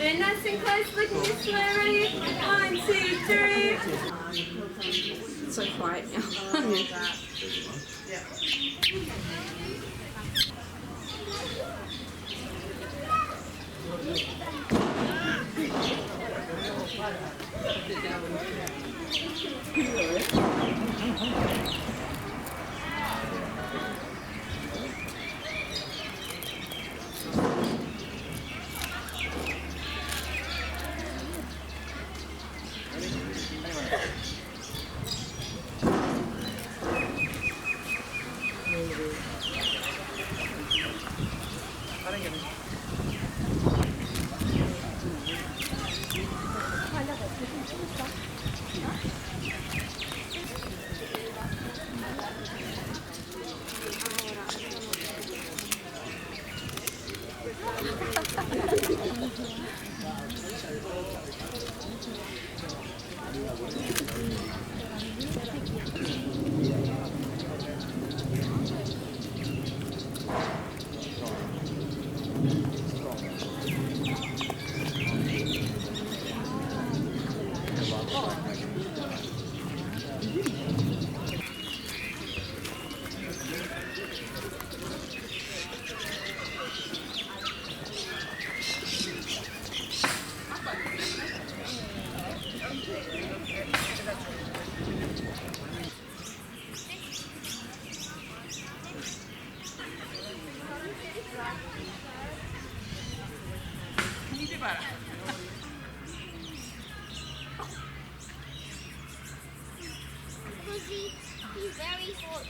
Stand nice and close, looking this way, ready? 1, 2, 3. It's so quiet now. He's very hot.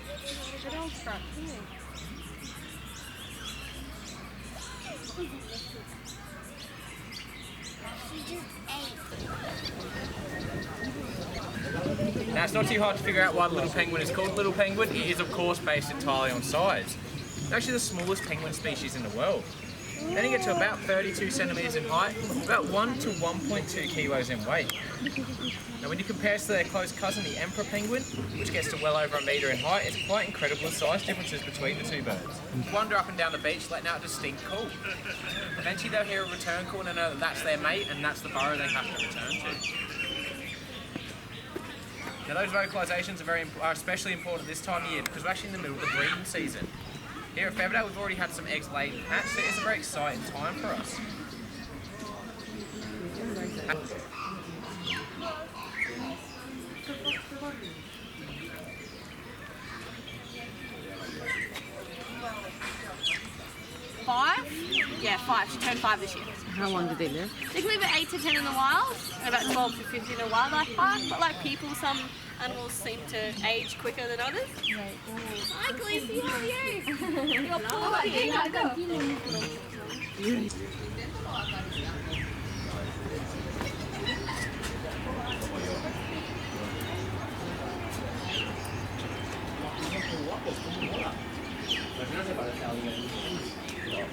It all starts here. She just ate. Now it's not too hard to figure out why the little penguin is called little penguin. It is of course based entirely on size. It's actually the smallest penguin species in the world. They only get to about 32 centimetres in height, about 1 to 1.2 kilos in weight. Now when you compare it to their close cousin, the emperor penguin, which gets to well over a metre in height, it's quite incredible the size differences between the two birds. Wander up and down the beach, letting out a distinct call. Eventually they'll hear a return call and know that that's their mate and that's the burrow they have to return to. Now those vocalisations are especially important this time of year because we're actually in the middle of the breeding season. Here at Featherdale we've already had some eggs laid and hatched, so it's a very exciting time for us. Five? Yeah, 5. She turned 5 this year. How long did they live? They can live at 8 to 10 in the wild, and about 12 to 15 in a wildlife park. But like people, some animals seem to age quicker than others. Right. Hi, Khaleesi, how are you? You're poor.